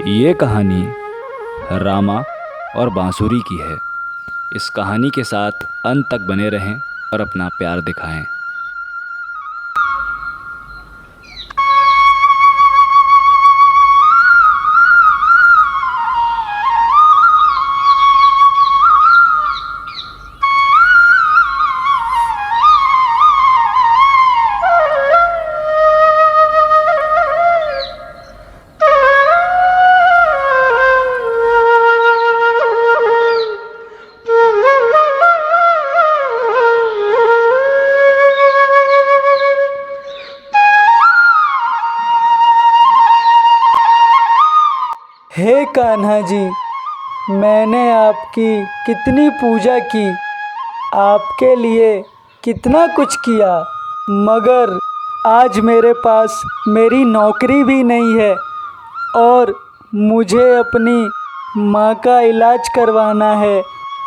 ये कहानी रामा और बांसुरी की है। इस कहानी के साथ अंत तक बने रहें और अपना प्यार दिखाएं। हे कान्हा जी, मैंने आपकी कितनी पूजा की, आपके लिए कितना कुछ किया, मगर आज मेरे पास मेरी नौकरी भी नहीं है और मुझे अपनी माँ का इलाज करवाना है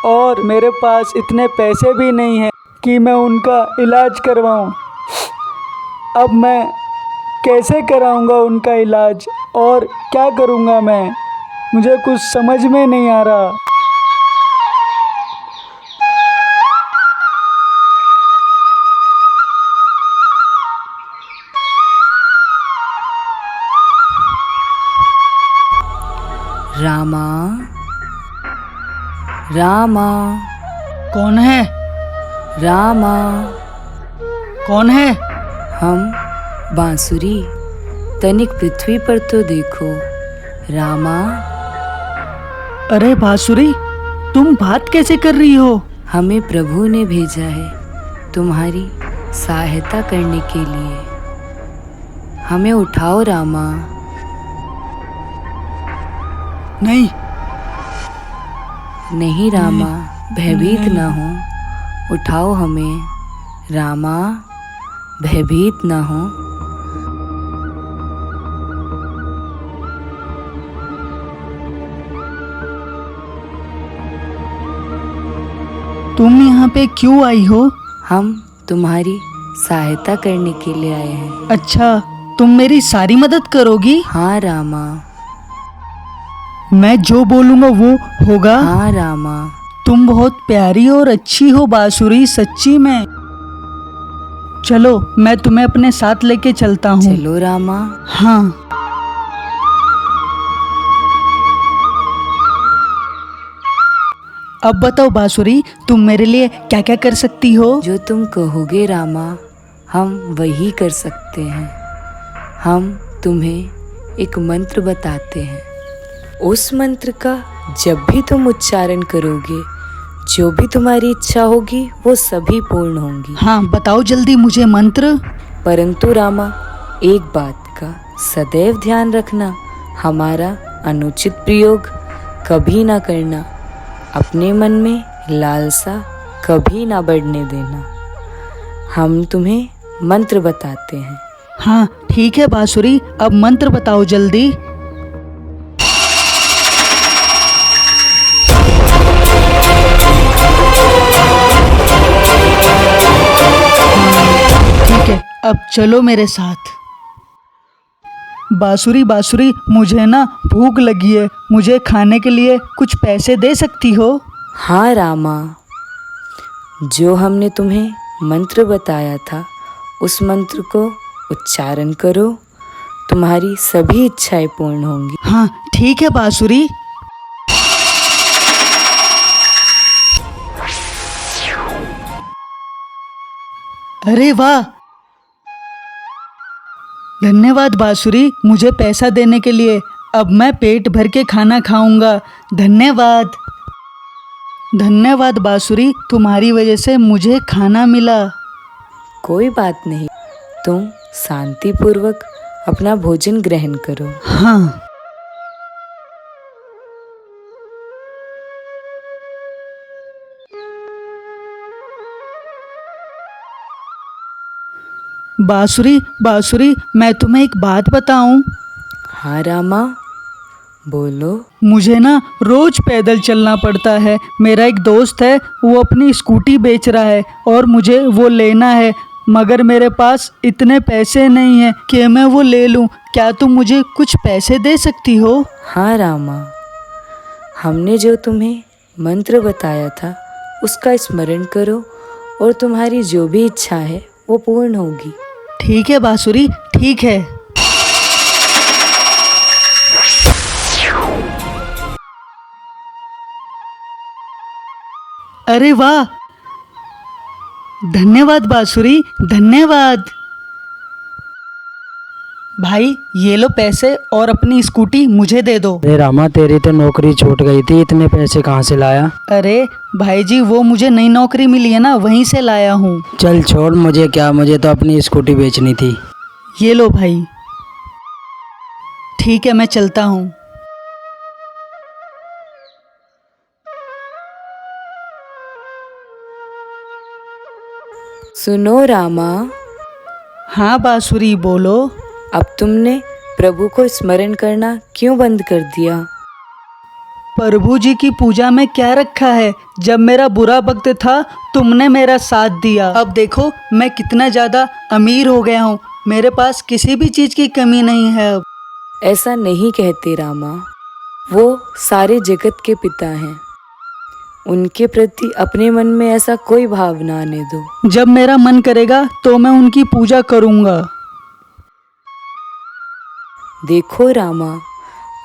और मेरे पास इतने पैसे भी नहीं हैं कि मैं उनका इलाज करवाऊँ। अब मैं कैसे कराऊँगा उनका इलाज और क्या करूँगा मैं? मुझे कुछ समझ में नहीं आ रहा। रामा, रामा, कौन है? रामा, कौन है? हम बांसुरी। तनिक पृथ्वी पर तो देखो। रामा। अरे बांसुरी, तुम बात कैसे कर रही हो? हमें प्रभु ने भेजा है तुम्हारी सहायता करने के लिए। हमें उठाओ रामा। नहीं नहीं रामा, भयभीत ना हो, उठाओ हमें। रामा, भयभीत ना हो। तुम यहाँ पे क्यों आई हो? हम तुम्हारी सहायता करने के लिए आए हैं। अच्छा, तुम मेरी सारी मदद करोगी? हाँ रामा। मैं जो बोलूँगा वो होगा? हाँ रामा। तुम बहुत प्यारी और अच्छी हो बांसुरी, सच्ची में। चलो, मैं तुम्हें अपने साथ लेके चलता हूँ। चलो रामा। हाँ। अब बताओ बांसुरी, तुम मेरे लिए क्या क्या कर सकती हो? जो तुम कहोगे रामा, हम वही कर सकते हैं। हम तुम्हें एक मंत्र बताते हैं। उस मंत्र का जब भी तुम उच्चारण करोगे, जो भी तुम्हारी इच्छा होगी वो सभी पूर्ण होंगी। हाँ, बताओ जल्दी मुझे मंत्र। परंतु रामा, एक बात का सदैव ध्यान रखना, हमारा अनुचित प्रयोग कभी ना करना। अपने मन में लालसा कभी ना बढ़ने देना। हम तुम्हें मंत्र बताते हैं। हाँ ठीक है बांसुरी, अब मंत्र बताओ जल्दी। ठीक है, अब चलो मेरे साथ। बांसुरी बांसुरी, मुझे ना भूख लगी है, मुझे खाने के लिए कुछ पैसे दे सकती हो? हाँ रामा, जो हमने तुम्हें मंत्र बताया था उस मंत्र को उच्चारण करो, तुम्हारी सभी इच्छाएं पूर्ण होंगी। हाँ ठीक है बांसुरी। अरे वाह, धन्यवाद बांसुरी मुझे पैसा देने के लिए। अब मैं पेट भर के खाना खाऊंगा। धन्यवाद। धन्यवाद बांसुरी, तुम्हारी वजह से मुझे खाना मिला। कोई बात नहीं, तुम शांतिपूर्वक अपना भोजन ग्रहण करो। हाँ। बांसुरी बांसुरी, मैं तुम्हें एक बात बताऊं? हाँ रामा, बोलो। मुझे ना रोज पैदल चलना पड़ता है। मेरा एक दोस्त है, वो अपनी स्कूटी बेच रहा है और मुझे वो लेना है, मगर मेरे पास इतने पैसे नहीं हैं कि मैं वो ले लूं। क्या तुम मुझे कुछ पैसे दे सकती हो? हाँ रामा, हमने जो तुम्हें मंत्र बताया था उसका स्मरण करो और तुम्हारी जो भी इच्छा है वो पूर्ण होगी। ठीक है बांसुरी, ठीक है। अरे वाह, धन्यवाद बांसुरी, धन्यवाद। भाई ये लो पैसे और अपनी स्कूटी मुझे दे दो। अरे रामा, तेरी तो नौकरी छूट गई थी, इतने पैसे कहाँ से लाया? अरे भाई जी, वो मुझे नई नौकरी मिली है ना, वहीं से लाया हूँ। चल छोड़, मुझे क्या, मुझे तो अपनी स्कूटी बेचनी थी। ये लो भाई। ठीक है, मैं चलता हूँ। सुनो रामा, हाँ बांसुरी, बोलो। अब तुमने प्रभु को स्मरण करना क्यों बंद कर दिया? प्रभु जी की पूजा में क्या रखा है? जब मेरा बुरा वक्त था तुमने मेरा साथ दिया। अब देखो मैं कितना ज़्यादा अमीर हो गया हूँ, मेरे पास किसी भी चीज़ की कमी नहीं है अब। ऐसा नहीं कहते रामा, वो सारे जगत के पिता हैं। उनके प्रति अपने मन में ऐसा कोई भाव ना आने दो। जब मेरा मन करेगा तो मैं उनकी पूजा करूँगा। देखो रामा,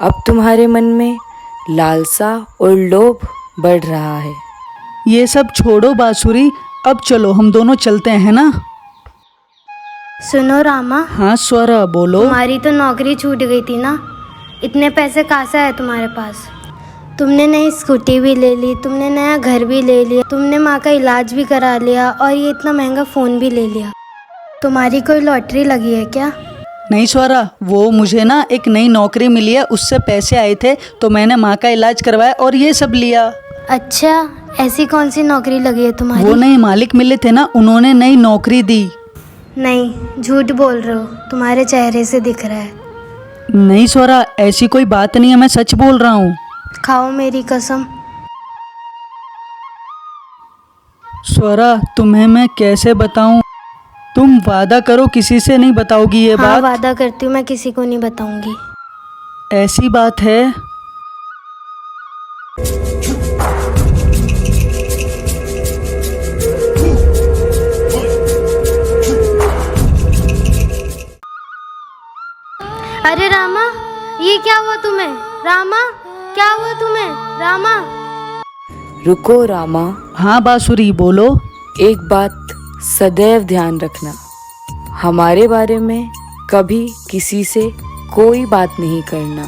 अब तुम्हारे मन में लालसा और लोभ बढ़ रहा है। ये सब छोड़ो बांसुरी, अब चलो हम दोनों चलते हैं ना। सुनो रामा, हाँ स्वरा, बोलो। तुम्हारी तो नौकरी छूट गई थी ना, इतने पैसे कहाँ से आए तुम्हारे पास? तुमने नई स्कूटी भी ले ली, तुमने नया घर भी ले लिया, तुमने माँ का इलाज भी करा लिया और ये इतना महंगा फ़ोन भी ले लिया। तुम्हारी कोई लॉटरी लगी है क्या? नहीं स्वरा, वो मुझे ना एक नई नौकरी मिली है, उससे पैसे आए थे तो मैंने माँ का इलाज करवाया और ये सब लिया। अच्छा, ऐसी कौन सी नौकरी लगी है तुम्हारी? वो नए मालिक मिले थे ना, उन्होंने नई नौकरी दी। नहीं, झूठ बोल रहे हो, तुम्हारे चेहरे से दिख रहा है। नहीं स्वरा, ऐसी कोई बात नहीं है, मैं सच बोल रहा हूँ। खाओ मेरी कसम। स्वरा, तुम्हें मैं कैसे बताऊं? तुम वादा करो किसी से नहीं बताओगी ये हाँ, बात? वादा करती हूँ मैं किसी को नहीं बताऊंगी। ऐसी बात है? अरे रामा, ये क्या हुआ तुम्हें? रामा, क्या हुआ तुम्हें? रामा। रुको रामा, हाँ बांसुरी, बोलो। एक बात सदैव ध्यान रखना, हमारे बारे में कभी किसी से कोई बात नहीं करना,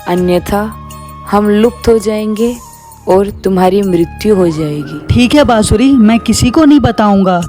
अन्यथा हम लुप्त हो जाएंगे और तुम्हारी मृत्यु हो जाएगी। ठीक है बांसुरी, मैं किसी को नहीं बताऊंगा।